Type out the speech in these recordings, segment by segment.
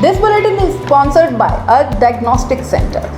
This bulletin is sponsored by a diagnostic center.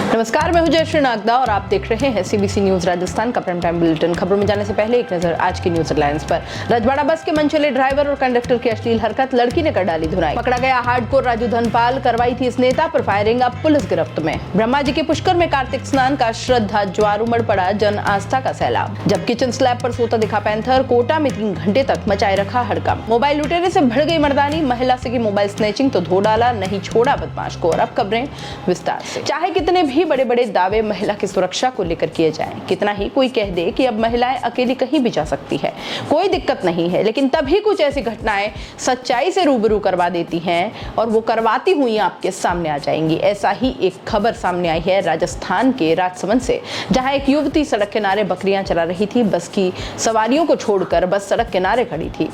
नमस्कार, मैं हूं जयश्री नागदा और आप देख रहे हैं सीबीसी न्यूज राजस्थान का प्राइम टाइम बुलेटिन। खबरों में जाने से पहले एक नजर आज की न्यूज हेडलाइंस पर। रजवाड़ा बस के मनचले ड्राइवर और कंडक्टर की अश्लील हरकत, लड़की ने कर डाली धुनाई। पकड़ा गया हार्डकोर राजू धनपाल, करवाई थी इस नेता पर फायरिंग, अब पुलिस गिरफ्त में। ब्रह्मा जी के पुष्कर में कार्तिक स्नान का श्रद्धा ज्वार उमड़ पड़ा, जन आस्था का सैलाब। जब किचन स्लैब पर सोता दिखा पैंथर, कोटा में 3 घंटे तक मचाए रखा हड़कंप। मोबाइल लुटेरे से भड़ गई मर्दानी, महिला से की मोबाइल स्नैचिंग तो धो डाला, नहीं छोड़ा बदमाश को। और अब खबरें विस्तार से। चाहे कितने भी बड़े बड़े दावे महिला की सुरक्षा को लेकर किए जाएं, कितना ही कोई कह दे कि अब महिलाएं अकेली कहीं भी जा सकती है, कोई दिक्कत नहीं है, लेकिन तभी कुछ ऐसी घटनाएं सच्चाई से रूबरू करवा देती हैं और वो करवाती हुई आपके सामने आ जाएंगी। ऐसा ही एक खबर सामने आई है राजस्थान के राजसमंद से, जहां एक युवती सड़क किनारे बकरियां चरा रही थी। बस की सवारियों को छोड़कर बस सड़क किनारे खड़ी थी।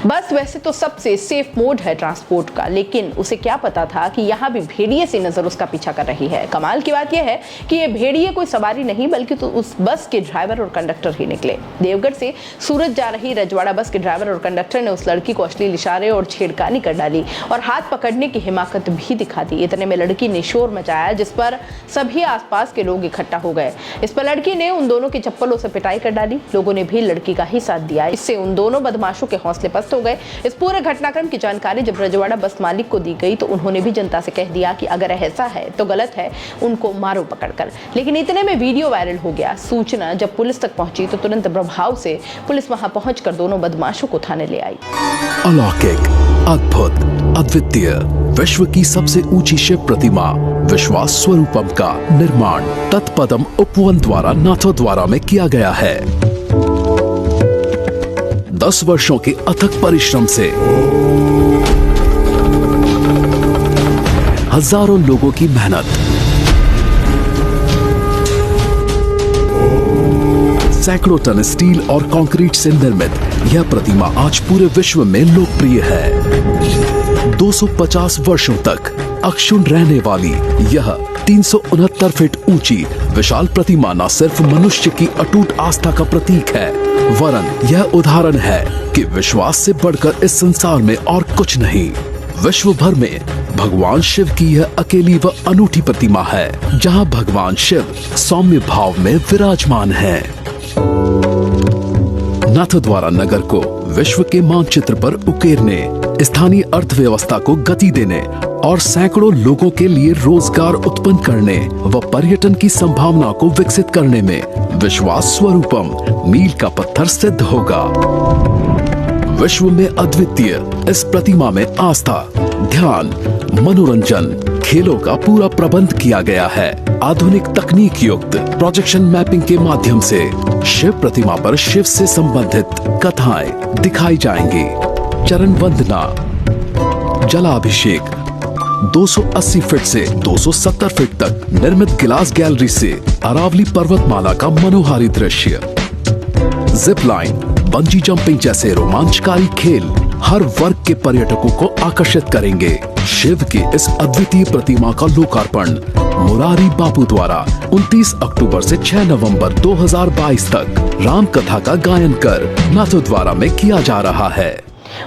बस वैसे तो सबसे सेफ मोड है ट्रांसपोर्ट का, लेकिन उसे क्या पता था कि यहाँ भी भेड़िए सी नजर उसका पीछा कर रही है। कमाल की बात यह है कि ये भेड़िए कोई सवारी नहीं बल्कि तो उस बस के ड्राइवर और कंडक्टर ही निकले। देवगढ़ से सूरत जा रही रजवाड़ा बस के ड्राइवर और कंडक्टर ने उस लड़की को अश्लील इशारे और छेड़खानी कर डाली और हाथ पकड़ने की हिमाकत भी दिखा दी। इतने में लड़की ने शोर मचाया, जिस पर सभी आसपास के लोग इकट्ठा हो गए। इस पर लड़की ने उन दोनों की चप्पलों से पिटाई कर डाली। लोगों ने भी लड़की का ही साथ दिया। इससे उन दोनों बदमाशों के हौसले पस्त हो गए। इस पूरे घटनाक्रम की जानकारी जब रजवाड़ा बस मालिक को दी गई तो उन्होंने भी जनता से कह दिया कि अगर ऐसा है तो गलत है, उनको मारो पकड़कर। लेकिन इतने में वीडियो वायरल हो गया। सूचना जब पुलिस तक पहुंची तो तुरंत प्रभाव से पुलिस वहां पहुंचकर दोनों बदमाशों को थाने ले आई। अलौकिक, अद्भुत, अद्वितीय, विश्व की सबसे ऊंची शिव प्रतिमा विश्वास स्वरूपम का निर्माण तत्पदम उपवन द्वारा नाथद्वारा में किया गया है। 10 वर्षों के अथक परिश्रम से हजारों लोगों की मेहनत, सैकड़ों टन स्टील और कंक्रीट से निर्मित यह प्रतिमा आज पूरे विश्व में लोकप्रिय है। 250 वर्षों तक अक्षुण्ण रहने वाली यह 369 फीट ऊंची विशाल प्रतिमा न सिर्फ मनुष्य की अटूट आस्था का प्रतीक है, वरन यह उदाहरण है कि विश्वास से बढ़कर इस संसार में और कुछ नहीं। विश्व भर में भगवान शिव की यह अकेली व अनूठी प्रतिमा है, जहां भगवान शिव सौम्य भाव में विराजमान है। नाथद्वारा नगर को विश्व के मानचित्र पर उकेरने, स्थानीय अर्थव्यवस्था को गति देने और सैकड़ों लोगों के लिए रोजगार उत्पन्न करने व पर्यटन की संभावना को विकसित करने में विश्वास स्वरूपम मील का पत्थर सिद्ध होगा। विश्व में अद्वितीय इस प्रतिमा में आस्था, ध्यान, मनोरंजन, खेलों का पूरा प्रबंध किया गया है। आधुनिक तकनीक युक्त प्रोजेक्शन मैपिंग के माध्यम से शिव प्रतिमा पर शिव से संबंधित कथाएं दिखाई जाएंगी। चरण वंदना, जलाभिषेक, 280 फीट से 270 फीट तक निर्मित गिलास गैलरी से अरावली पर्वतमाला का मनोहारी दृश्य, जिप लाइन, बंजी जंपिंग जैसे रोमांचकारी खेल हर वर्ग के पर्यटकों को आकर्षित करेंगे। शिव की इस अद्वितीय प्रतिमा का लोकार्पण मुरारी बापू द्वारा 29 अक्टूबर से 6 नवंबर 2022 तक राम कथा का गायन कर नाथद्वारा में किया जा रहा है।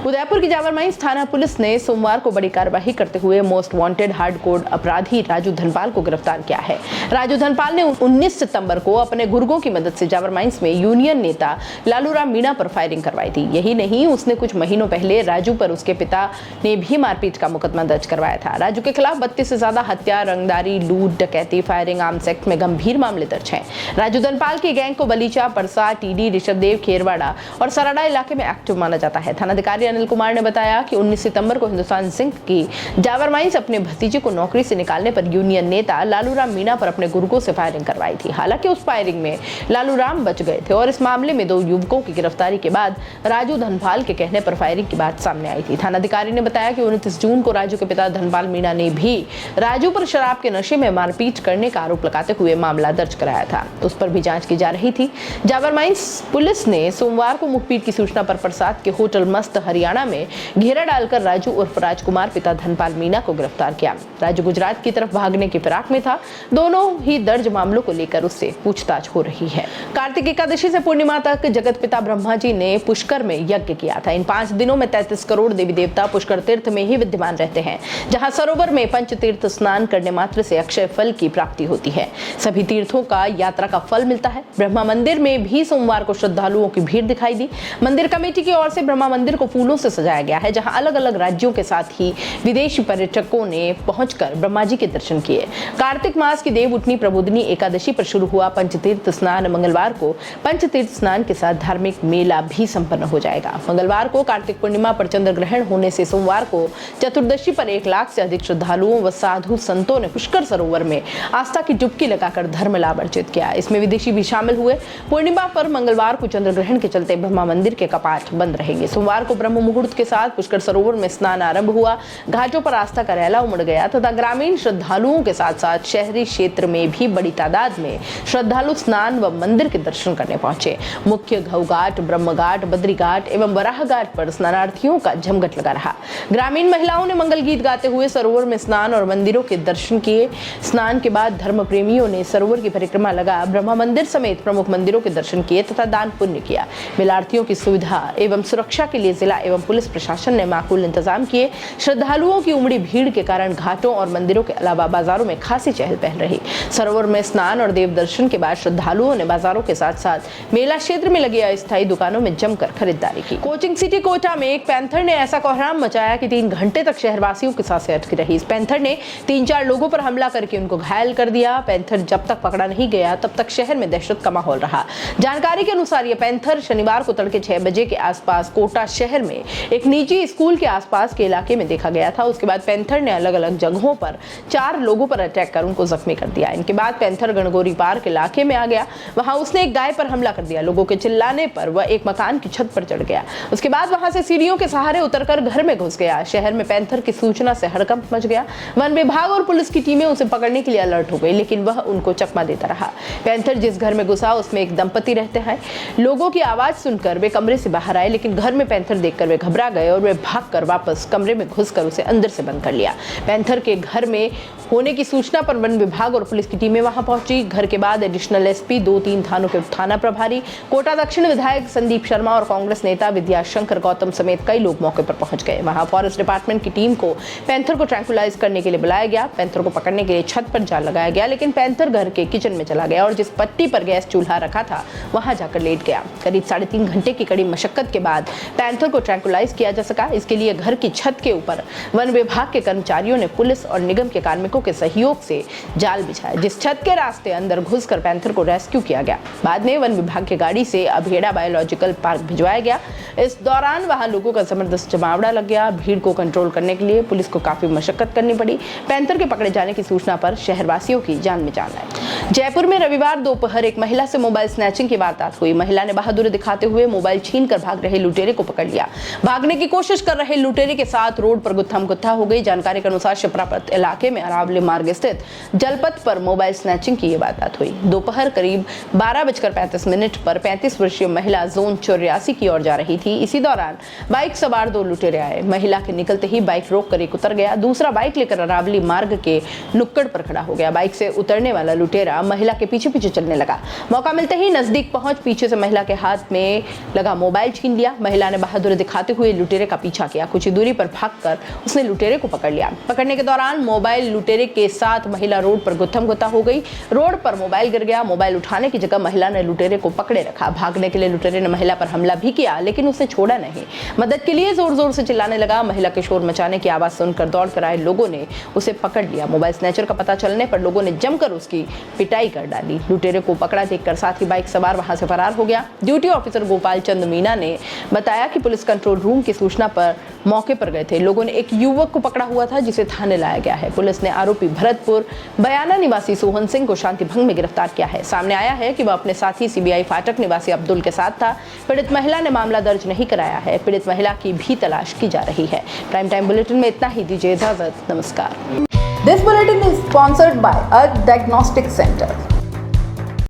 उदयपुर की जावर माइंस थाना पुलिस ने सोमवार को बड़ी कार्रवाई करते हुए मोस्ट वांटेड हार्डकोर अपराधी राजू धनपाल को गिरफ्तार किया है। राजू धनपाल ने 19 सितंबर को अपने गुर्गों की मदद से जावर माइंस में यूनियन नेता लालूराम मीणा पर फायरिंग करवाई थी। यही नहीं, उसने कुछ महीनों पहले राजू पर उसके पिता ने भी मारपीट का मुकदमा दर्ज करवाया था। राजू के खिलाफ 32 से ज्यादा हत्या, रंगदारी, लूट, डकैती, फायरिंग, आर्म्स एक्ट में गंभीर मामले दर्ज हैं। राजू धनपाल की गैंग को बलीचा, परसा, टीडी, ऋषभदेव, खेरवाड़ा और सराड़ा इलाके में एक्टिव माना जाता है। थानाधिकारी अनिल कुमार ने बताया कि 19 सितंबर को हिंदुस्तान सिंह की जावर माइंस अपने भतीजे को नौकरी से निकालने पर यूनियन नेता लालूराम मीणा पर अपने गुर्गों से फायरिंग करवाई थी। हालांकि उस फायरिंग में लालूराम बच गए थे और इस मामले में 2 युवकों की गिरफ्तारी के बाद राजू धनपाल के कहने पर फायरिंग की बात सामने आई थी। थानाधिकारी ने बताया कि 29 जून को राजू के पिता धनपाल मीणा ने भी राजू पर शराब के नशे में मारपीट करने का आरोप लगाते हुए मामला दर्ज कराया था। उस पर भी जांच की जा रही थी। जावर माइंस पुलिस ने सोमवार को मुखबिर की सूचना पर प्रसाद के होटल मस्त हरियाणा में घेरा डालकर राजू उर्फ राजकुमार पिता धनपाल मीणा को गिरफ्तार किया। राजू गुजरात की तरफ भागने की फिराक में था। दोनों ही दर्ज मामलों को लेकर उससे पूछताछ हो रही है। कार्तिक एकादशी से पूर्णिमा तक जगत पिता ब्रह्मा जी ने पुष्कर में यज्ञ किया था। इन 5 दिनों में 33 करोड़ देवी देवता पुष्कर तीर्थ में ही विद्यमान रहते हैं, जहां सरोवर में पंचतीर्थ स्नान करने मात्र से अक्षय फल की प्राप्ति होती है। सभी तीर्थों का यात्रा का फल मिलता है। ब्रह्मा मंदिर में भी सोमवार को श्रद्धालुओं की भीड़ दिखाई दी। मंदिर कमेटी की ओर से ब्रह्मा मंदिर को फूलों से सजाया गया है, जहां अलग अलग राज्यों के साथ ही विदेशी पर्यटकों ने पहुंचकर ब्रह्मा जी के दर्शन किए। कार्तिक मास की देव उठनी प्रबोधनी एकादशी पर शुरू हुआ पंचतीर्थ स्नान मंगलवार को पंचतीर्थ स्नान के साथ धार्मिक मेला भी संपन्न हो जाएगा। मंगलवार को कार्तिक पूर्णिमा पर चंद्र ग्रहण होने से सोमवार को चतुर्दशी पर 1 लाख से अधिक श्रद्धालुओं व साधु संतों ने पुष्कर सरोवर में आस्था की डुबकी लगाकर धर्म लाभ अर्जित किया। इसमें विदेशी भी शामिल हुए। पूर्णिमा पर मंगलवार को चंद्र ग्रहण के चलते ब्रह्मा मंदिर के कपाट बंद रहेंगे। सोमवार को ब्रह्म मुहूर्त के साथ पुष्कर सरोवर में स्नान आरंभ हुआ। घाटों पर आस्था का रैला उमड़ गया तथा ग्रामीण श्रद्धालुओं के साथ साथ शहरी क्षेत्र में भी बड़ी तादाद में श्रद्धालु स्नान व मंदिर के दर्शन करने पहुंचे। मुख्य घाट, ब्रह्म घाट, बद्री घाट एवं वराह घाट पर स्नानार्थियों का जमघट लगा रहा। ग्रामीण महिलाओं ने मंगल गीत गाते हुए सरोवर में स्नान और मंदिरों के दर्शन किए। स्नान के बाद धर्म प्रेमियों ने सरोवर की परिक्रमा लगा ब्रह्मा मंदिर समेत प्रमुख मंदिरों के दर्शन किए तथा दान पुण्य किया। मेलार्थियों की सुविधा एवं सुरक्षा के लिए जिला एवं पुलिस प्रशासन ने माकूल इंतजाम किए। श्रद्धालुओं की उमड़ी भीड़ के कारण घाटों और मंदिरों के अलावा बाजारों में खासी चहल पहल रही। सरोवर में स्नान और देव दर्शन के बाद श्रद्धालुओं ने बाजारों के साथ साथ मेला क्षेत्र में लगी अस्थायी दुकानों में जमकर खरीदारी की। कोचिंग सिटी कोटा में एक पैंथर ने ऐसा कोहराम मचाया कि 3 घंटे तक शहरवासियों के सांसें अटकी रही। इस पैंथर ने 3-4 लोगों पर हमला करके उनको घायल कर दिया। पैंथर जब तक पकड़ा नहीं गया तब तक शहर में दहशत का माहौल रहा। जानकारी के अनुसार यह पैंथर शनिवार को तड़के 6 बजे के आसपास कोटा शहर में एक निजी स्कूल के आसपास के इलाके में देखा गया था। उसके बाद पैंथर ने अलग अलग जगहों पर 4 लोगों पर अटैक कर उनको जख्मी कर दिया। इनके बाद पैंथर गणगौरी पार्क इलाके में आ गया। वहां उसने एक गाय पर हमला कर दिया। लोगों के चिल्लाने पर वह एक मकान की छत पर चढ़ गया। उसके बाद वहां से सीढ़ियों के सहारे उतरकर घर में घुस गया। शहर में पैंथर की सूचना से हड़कंप मच गया। वन विभाग और पुलिस की टीमें उसे पकड़ने के लिए अलर्ट हो गई, लेकिन वह उनको चकमा देता रहा। पैंथर जिस घर में घुसा उसमें एक दंपति रहते हैं। लोगों की आवाज सुनकर वे कमरे से बाहर आए, लेकिन घर में पैंथर देखकर वे घबरा गए और वे भागकर वापस कमरे में घुसकर उसे अंदर से बंद कर लिया। पैंथर के घर में होने की सूचना पर वन विभाग और पुलिस की टीमें वहां पहुंची। घर के बाद एडिशनल एसपी, 2-3 थानों के थाना प्रभारी, कोटा दक्षिण विधायक संदीप शर्मा और कांग्रेस नेता विद्याशंकर गौतम समेत कई लोग मौके पर पहुंच गए। वहां फॉरेस्ट डिपार्टमेंट की टीम को पैंथर को ट्रैंकुलाइज करने के लिए बुलाया गया। पैंथर को पकड़ने के लिए छत पर जाल लगाया गया, लेकिन पैंथर घर के किचन में चला गया और जिस पट्टी पर गैस चूल्हा रखा था वहां जाकर लेट गया। करीब 3.5 घंटे की कड़ी मशक्कत के बाद पैंथर को ट्रैंकुलाइज किया जा सका। इसके लिए घर की छत के ऊपर वन विभाग के कर्मचारियों ने पुलिस और निगम के कार्मिकों के सहयोग से जाल बिछाया, जिस छत के रास्ते अंदर घुसकर पैंथर को रेस्क्यू किया गया। बाद में वन विभाग की गाड़ी से अभेड़ा बायोलॉजिकल पार्क भिजवाया गया। इस दौरान वहां लोगों का जबरदस्त जमावड़ा लग गया। भीड़ को कंट्रोल करने के लिए पुलिस को काफी मशक्कत करनी पड़ी। पैंथर के पकड़े जाने की सूचना पर शहरवासियों की जान में जान आई। जयपुर में रविवार दोपहर एक महिला से मोबाइल स्नैचिंग की वारदात हुई। महिला ने बहादुरी दिखाते हुए मोबाइल छीनकर भाग रहे लुटेरे को पकड़ लिया। भागने की कोशिश कर रहे लुटेरे के साथ रोड पर गुत्थम गुत्था हो गई। जानकारी के अनुसार शिप्रापत इलाके में अरावली मार्ग स्थित जलपथ पर मोबाइल स्नैचिंग की यह वारदात हुई। दोपहर करीब 12:35 पर 35 वर्षीय महिला जोन 84 की ओर जा रही थी। इसी दौरान बाइक सवार 2 लुटेरे आए। महिला के निकलते ही बाइक रोक कर एक उतर गया। दूसरा बाइक लेकर अरावली मार्ग के नुक्कड़ पर खड़ा हो गया। बाइक से उतरने वाला लुटेरा महिला के पीछे पीछे चलने लगा। मौका मिलते ही नजदीक पहुंच पीछे से महिला के हाथ में लगा मोबाइल छीन लिया। महिला ने बहादुरी दिखाते हुए लुटेरे का पीछा किया। कुछ ही दूरी पर भागकर उसने लुटेरे को पकड़ लिया। पकड़ने के दौरान मोबाइल लुटेरे के साथ महिला रोड पर गुत्थम गुत्था हो गई। रोड पर मोबाइल गिर गया। मोबाइल उठाने की जगह महिला ने लुटेरे को पकड़े रखा। भागने के लिए लुटेरे ने महिला पर हमला भी किया, लेकिन उसे छोड़ा नहीं। मदद के लिए जोर जोर से चिल्लाने लगा। महिला के शोर मचाने की आवाज सुनकर दौड़ कर आए लोगों ने उसे पकड़ लिया। मोबाइल स्नैचर का पता चलने पर लोगों ने जमकर उसकी पिटाई कर डाली। लुटेरे को पकड़ा देखकर साथ ही बाइक सवार वहां से फरार हो गया। ड्यूटी ऑफिसर गोपाल चंद मीणा ने बताया कि पुलिस कंट्रोल रूम की सूचना पर मौके पर गए थे। लोगों ने एक युवक को पकड़ा हुआ था जिसे थाने लाया गया है। पुलिस ने आरोपी भरतपुर बयाना निवासी सोहन सिंह को शांति भंग में गिरफ्तार किया है। सामने आया है कि वह अपने साथी सीबीआई फाटक निवासी अब्दुल के साथ था। पीड़ित महिला ने मामला दर्ज नहीं कराया है। पीड़ित महिला की भी तलाश की जा रही है। प्राइम टाइम बुलेटिन में इतना ही। दीजिए इजाजत। नमस्कार। This bulletin is sponsored by Earth Diagnostic Center.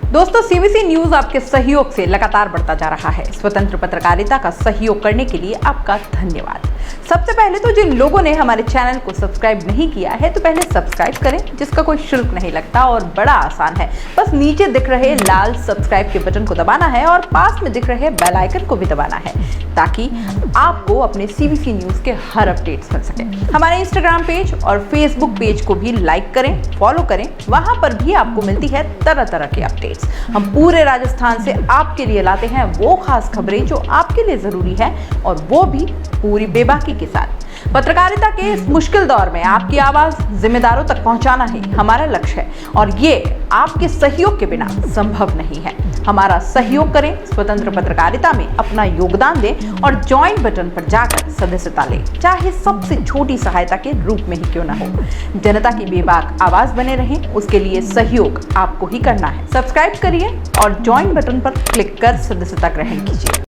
दोस्तों, सीबीसी न्यूज आपके सहयोग से लगातार बढ़ता जा रहा है। स्वतंत्र पत्रकारिता का सहयोग करने के लिए आपका धन्यवाद। सबसे पहले तो जिन लोगों ने हमारे चैनल को सब्सक्राइब नहीं किया है तो पहले सब्सक्राइब करें, जिसका कोई शुल्क नहीं लगता और बड़ा आसान है। बस नीचे दिख रहे लाल सब्सक्राइब के बटन को दबाना है और पास में दिख रहे बेल आइकन को भी दबाना है, ताकि आपको अपने सीबीसी न्यूज के हर अपडेट्स मिल सके। हमारे इंस्टाग्राम पेज और फेसबुक पेज को भी लाइक करें, फॉलो करें, वहां पर भी आपको मिलती है तरह तरह की अपडेट्स। हम पूरे राजस्थान से आपके लिए लाते हैं वो खास खबरें जो आपके लिए जरूरी है, और वो भी पूरी बेबाकी के साथ। पत्रकारिता के इस मुश्किल दौर में आपकी आवाज जिम्मेदारों तक पहुंचाना ही हमारा लक्ष्य है, और ये आपके सहयोग के बिना संभव नहीं है। हमारा सहयोग करें, स्वतंत्र पत्रकारिता में अपना योगदान दें और ज्वाइन बटन पर जाकर सदस्यता लें, चाहे सबसे छोटी सहायता के रूप में ही क्यों ना हो। जनता की बेबाक आवाज बने रहें, उसके लिए सहयोग आपको ही करना है। सब्सक्राइब करिए और ज्वाइन बटन पर क्लिक कर सदस्यता ग्रहण कीजिए।